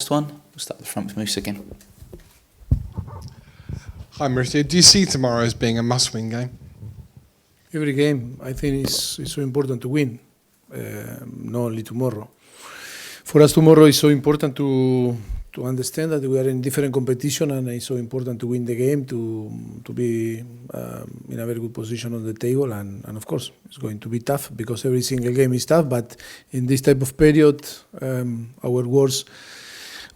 First one, we'll start at the front with Moose again. Hi Mauricio, do you see tomorrow as being a must-win game? Every game, I think, is so important to win, not only tomorrow. For us, tomorrow is so important to understand that we are in different competition, and it's so important to win the game, to be in a very good position on the table, and of course, it's going to be tough because every single game is tough, but in this type of period, our worst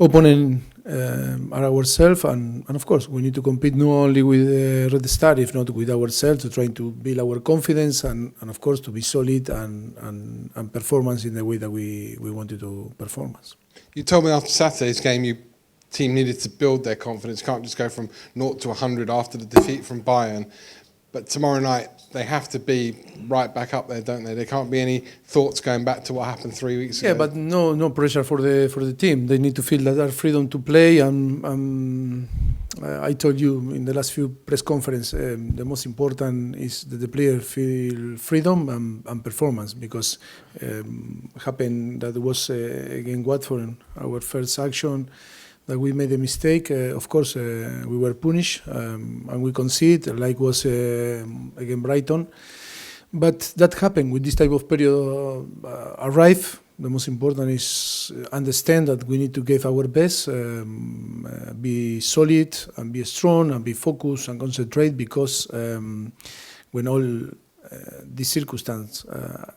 opponent are ourselves, and of course we need to compete not only with Red Star, if not with ourselves, to try to build our confidence and of course to be solid and performance in the way that we wanted to performance. You told me after Saturday's game your team needed to build their confidence, can't just go from 0 to 100 after the defeat from Bayern. But tomorrow night they have to be right back up there, don't they? There can't be any thoughts going back to what happened 3 weeks ago. Yeah, but no pressure for the team. They need to feel that freedom to play. And I told you in the last few press conference, the most important is that the player feel freedom and performance, because happened that was against Watford, our first action, that we made a mistake. Of course, we were punished and we conceded, like was against Brighton. But that happened with this type of period arrive. The most important is understand that we need to give our best, be solid and be strong and be focused and concentrate, because when all these circumstances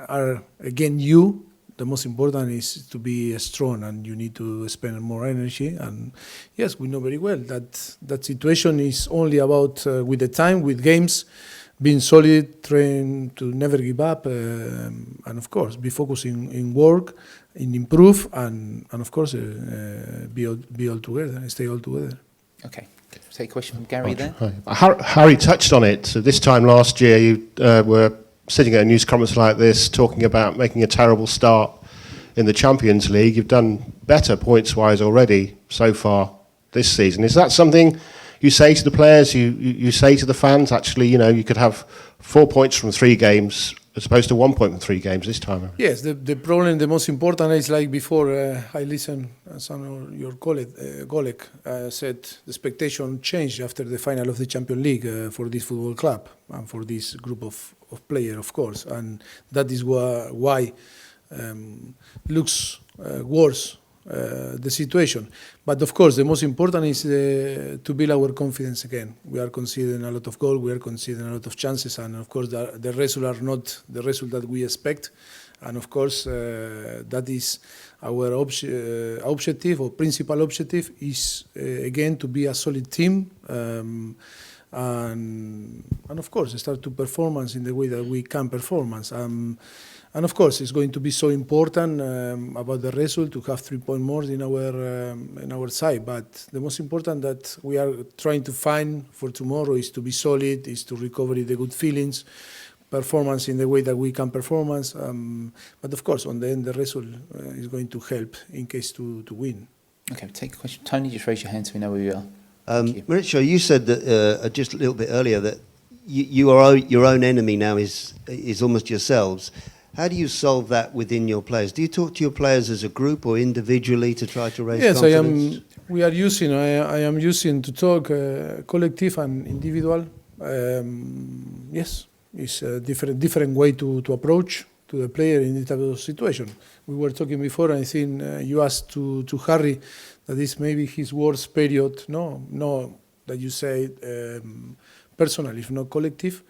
are against you, the most important is to be strong, and you need to spend more energy. And yes, we know very well that situation is only about with the time, with games, being solid, trying to never give up, and of course be focusing in work, in improve, and of course be all together, stay all together. Okay, take a question from Gary there. Hi. Harry touched on it. So this time last year you were sitting at a news conference like this talking about making a terrible start in the Champions League. You've done better points-wise already so far this season. Is that something you say to the players, you say to the fans, actually, you know, you could have 4 points from 3 games as opposed to 1 point from 3 games this time? Yes, the problem, the most important is like before I listened, some of your colleague said the expectation changed after the final of the Champions League for this football club and for this group of players, of course, and that is why looks worse the situation. But of course, the most important is to build our confidence again. We are conceding a lot of goals, we are conceding a lot of chances, and of course the results are not the result that we expect. And of course, that is our objective, or principal objective, is again to be a solid team, and of course start to performance in the way that we can performance. And of course, it's going to be so important about the result to have 3 points more in our side. But the most important that we are trying to find for tomorrow is to be solid, is to recover the good feelings, performance in the way that we can performance. But of course, on the end, the result is going to help in case to win. Okay, take a question. Tony, just raise your hand so we know where you are. Mauricio, you said that just a little bit earlier that your own enemy now is almost yourselves. How do you solve that within your players? Do you talk to your players as a group or individually to try to raise confidence? Yes, I am using to talk collective and individual. Yes, it's a different way to approach to the player in this type of situation. We were talking before, and I think you asked to Harry that this may be his worst period. No, that you say personal, if not collective.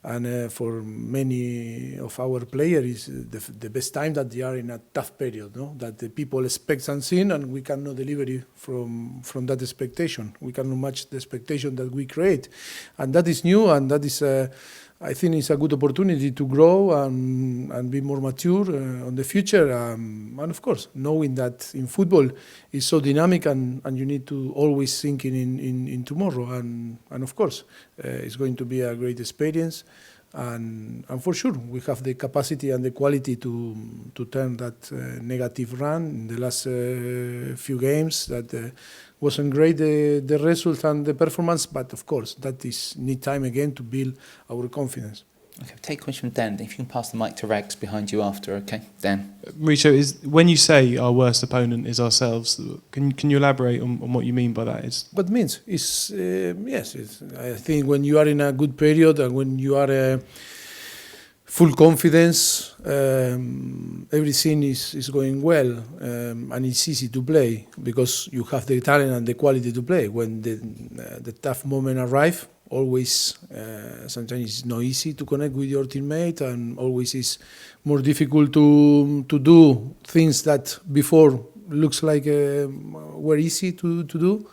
And for many of our players, is the best time that they are in a tough period, no? That the people expect something, and we cannot deliver it from that expectation. We cannot match the expectation that we create. And that is new, and that is, I think, it's a good opportunity to grow and be more mature on the future. And of course, knowing that in football is so dynamic, and you need to always think in tomorrow. And of course, it's going to be a great experience. And for sure, we have the capacity and the quality to turn that negative run in the last few games that wasn't great, the result and the performance. But of course, that is need time again to build our confidence. Okay, take a question from Dan. If you can pass the mic to Rags behind you after, okay? Dan. Mauricio, is when you say our worst opponent is ourselves, can you elaborate on what you mean by that? What means is yes. I think when you are in a good period and when you are full confidence, everything is going well, and it's easy to play because you have the talent and the quality to play. When the tough moment arrive, always sometimes it's not easy to connect with your teammate, and always is more difficult to do things that before looks like were easy to do.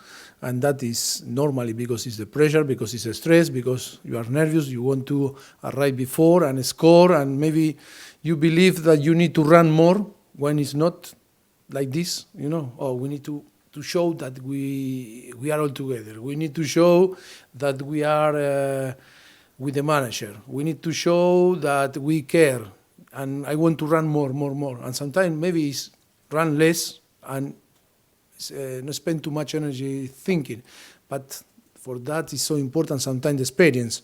And that is normally because it's the pressure, because it's the stress, because you are nervous, you want to arrive before and score, and maybe you believe that you need to run more when it's not like this, you know. Oh, we need to show that we are all together. We need to show that we are with the manager. We need to show that we care, and I want to run more. And sometimes maybe it's run less and not spend too much energy thinking, but for that is so important sometimes the experience.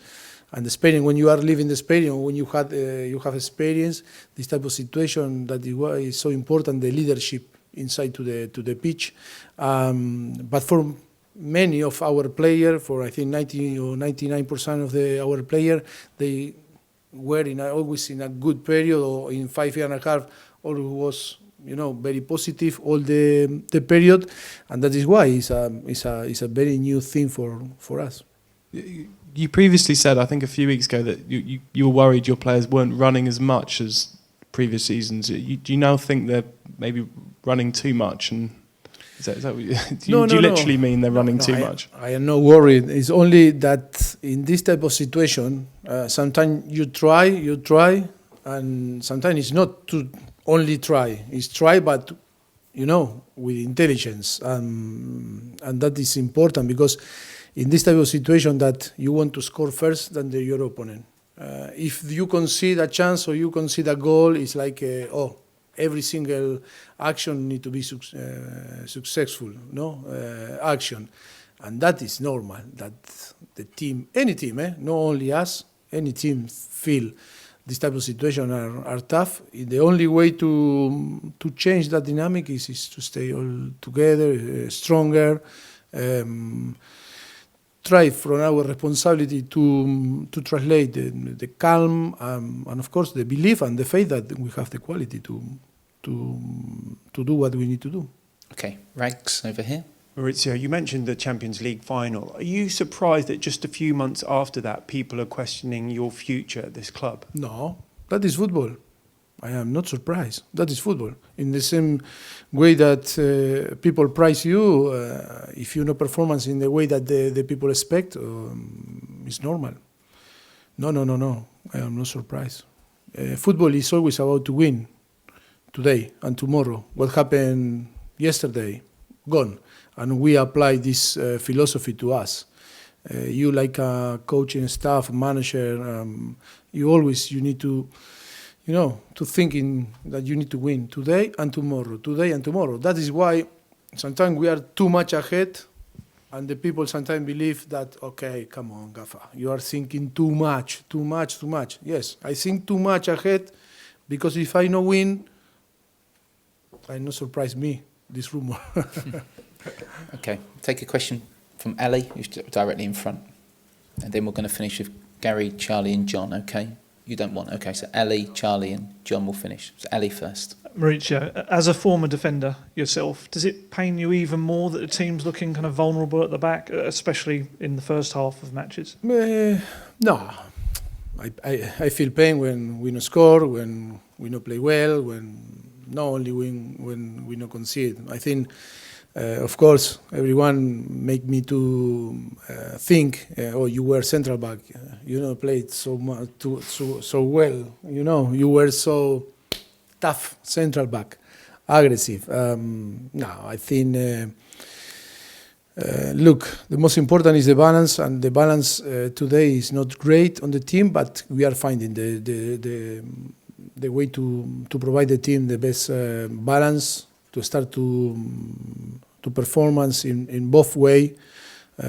And the experience, when you are living the experience, when you have experience this type of situation, that is so important, the leadership inside to the pitch. But for many of our players, for I think 90 or 99% of our players, they were always in a good period, or in 5 years and a half, always was, you know, very positive all the period, and that is why it's a very new thing for us. You previously said, I think a few weeks ago, that you were worried your players weren't running as much as previous seasons. Do you now think they're maybe running too much? And is that what do you literally mean they're running too much? I am not worried. It's only that in this type of situation, sometimes you try, and sometimes it's not to only try. It's try, but you know, with intelligence, and that is important, because in this type of situation that you want to score first than your opponent. If you concede a chance or you concede a goal, it's like every single action need to be successful, no action, and that is normal. That the team, any team, not only us, any team feel this type of situation are tough. The only way to change that dynamic is to stay all together, stronger. Try from our responsibility to translate the calm and of course the belief and the faith that we have the quality to do what we need to do. Okay, Rags over here. Mauricio, you mentioned the Champions League final. Are you surprised that just a few months after that, people are questioning your future at this club? No, that is football. I am not surprised. That is football. In the same way that people prize you, if you know performance in the way that the people expect, it's normal. No. I am not surprised. Football is always about to win today and tomorrow. What happened yesterday, gone. And we apply this philosophy to us. You like a coaching staff, manager, you need to, you know, to thinking that you need to win today and tomorrow. That is why sometimes we are too much ahead, and the people sometimes believe that, okay, come on, Gafa, you are thinking too much. Yes, I think too much ahead, because if I no win, I no surprise me, this rumor. Okay, take a question from Ellie, who's directly in front. And then we're going to finish with Gary, Charlie and John, okay? You don't want, okay, so Ellie, Charlie and John will finish. So Ellie first. Mauricio, as a former defender yourself, does it pain you even more that the team's looking kind of vulnerable at the back, especially in the first half of matches? No. I feel pain when we no score, when we no play well, not only when we no concede. I think, of course, everyone make me to think, you were central back, played so much, so well, you were so tough central back, aggressive. No, I think, look, the most important is the balance, and the balance today is not great on the team, but we are finding the way to provide the team the best balance, to start to performance in both way,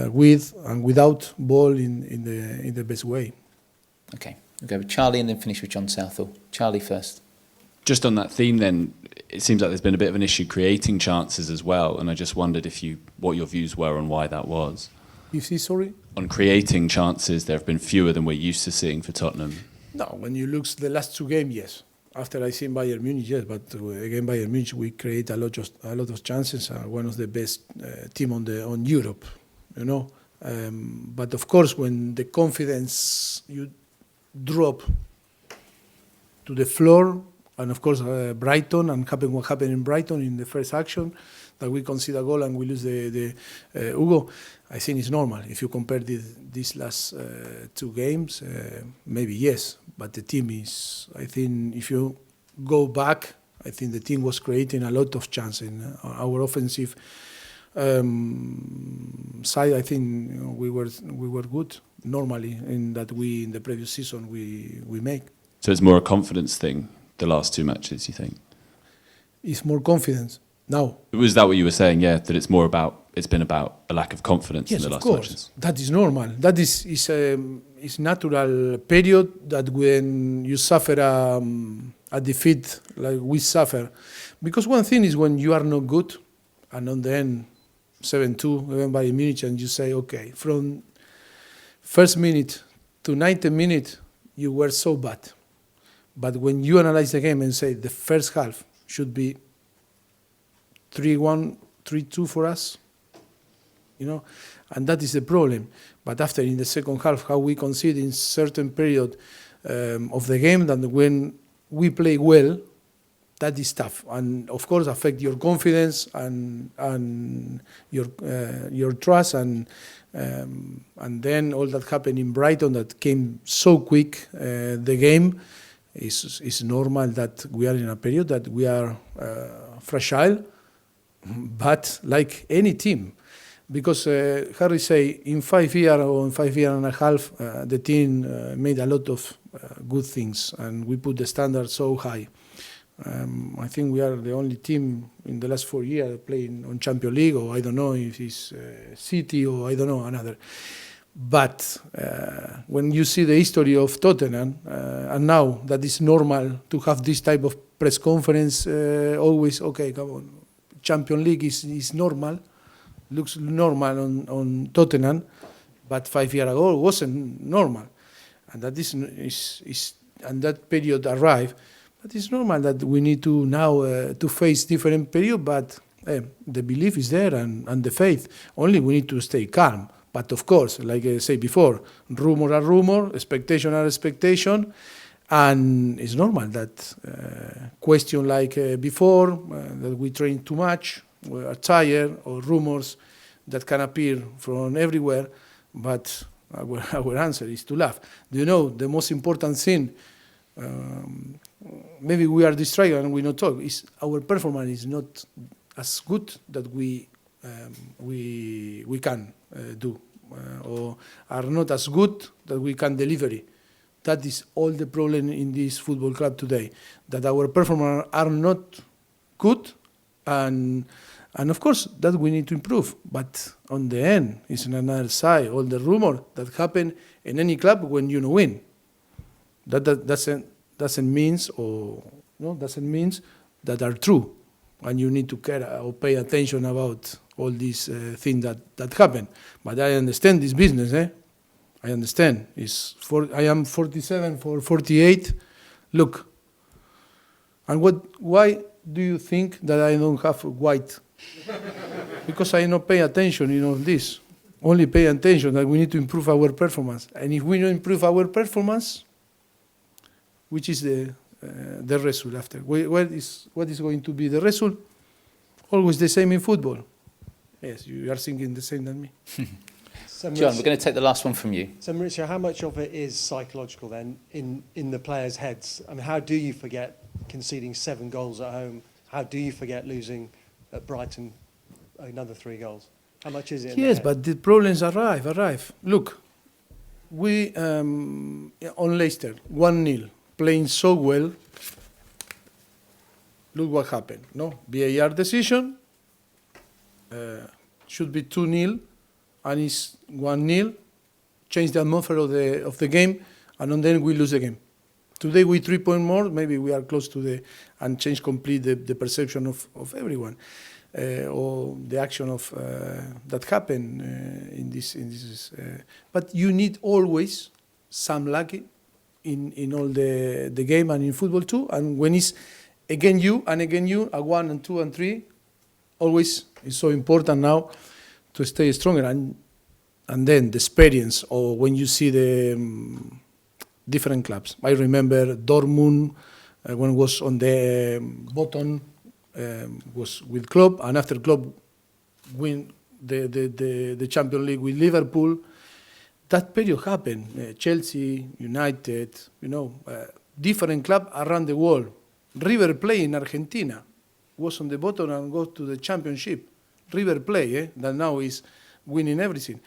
with and without ball in the best way. Okay, We'll go with Charlie and then finish with John Southall. Charlie first. Just on that theme then, it seems like there's been a bit of an issue creating chances as well, and I just wondered what your views were on why that was. You see, sorry? On creating chances, there have been fewer than we're used to seeing for Tottenham. No, when you look the last 2 games, yes. After I seen Bayern Munich, yes, but again Bayern Munich, we create a lot of chances. One of the best team on Europe, you know. But of course, when the confidence you drop to the floor, and of course Brighton and what happened in Brighton in the first action, that we concede a goal and we lose the Hugo, I think it's normal. If you compare these last 2 games, maybe yes, but the team is, I think if you go back, I think the team was creating a lot of chance in our offensive side. I think we were good normally in that in the previous season we make. So it's more a confidence thing, the last 2 matches, you think? It's more confidence now. Was that what you were saying? Yeah, that it's been about a lack of confidence in the last matches. Yes, of course. That is normal. That is natural period that when you suffer a defeat like we suffer. Because one thing is when you are not good, and on the end 7-2, even by Munich, and you say, okay, from first minute to 90 minutes, you were so bad. But when you analyze the game and say the first half should be 3-1, 3-2 for us, you know, and that is the problem. But after in the second half, how we concede in certain period of the game, that when we play well, that is tough, and of course affect your confidence and your trust, and then all that happened in Brighton that came so quick. The game is normal that we are in a period that we are fragile, but like any team, because Harry say in 5 years or in 5 years and a half, the team made a lot of good things, and we put the standard so high. I think we are the only team in the last 4 years playing on Champions League, or I don't know if it's City or I don't know another. But when you see the history of Tottenham, and now that is normal to have this type of press conference, always, okay, come on, Champions League is normal, looks normal on Tottenham, but 5 years ago it wasn't normal. And that is and that period arrived. But it's normal that we need to now to face different period, but the belief is there and the faith. Only we need to stay calm. But of course, like I said before, rumor are rumor, expectation are expectation, and it's normal that question like before, that we train too much, we are tired, or rumors that can appear from everywhere, but our answer is to laugh. Do you know, the most important thing, maybe we are distracted and we not talk, is our performance is not as good that we can do, or are not as good that we can deliver it. That is all the problem in this football club today, that our performance are not good, and of course that we need to improve. But on the end, it's on another side, all the rumor that happen in any club when you win. That doesn't means that are true, and you need to care or pay attention about all these things that happen. But I understand this business. I understand. I am 47 for 48. Look, and why do you think that I don't have white? Because I don't pay attention in all this. Only pay attention that we need to improve our performance. And if we don't improve our performance, which is the result after? What is going to be the result? Always the same in football. Yes, you are thinking the same than me. John, we're going to take the last one from you. So, Mauricio, how much of it is psychological then in the players' heads? I mean, how do you forget conceding 7 goals at home? How do you forget losing at Brighton another 3 goals? How much is it? Yes, but the problems arrive. Look, we on Leicester 1-0, playing so well. Look what happened. No, VAR decision. Should be 2-0. And it's 1-0, change the atmosphere of the game, and then we lose the game. Today we 3 points more, maybe we are close to the, and change complete the perception of everyone, or the action of that happened in this. But you need always some lucky in all the game and in football too. And when it's again you, a 1 and 2 and 3, always is so important now to stay stronger. And then the experience, or when you see the different clubs. I remember Dortmund when was on the bottom, was with Klopp, and after Klopp win the Champions League with Liverpool, that period happened. Chelsea, United, different clubs around the world. River Plate in Argentina was on the bottom and go to the championship. River Plate, that now is winning everything.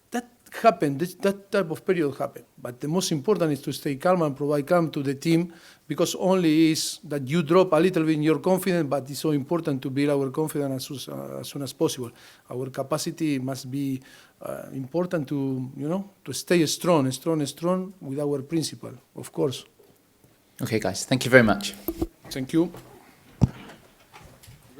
That happened, that type of period happened. But the most important is to stay calm and provide calm to the team, because only is that you drop a little bit in your confidence, but it's so important to build our confidence as soon as possible. Our capacity must be important to stay strong with our principle, of course. Okay, guys, thank you very much. Thank you.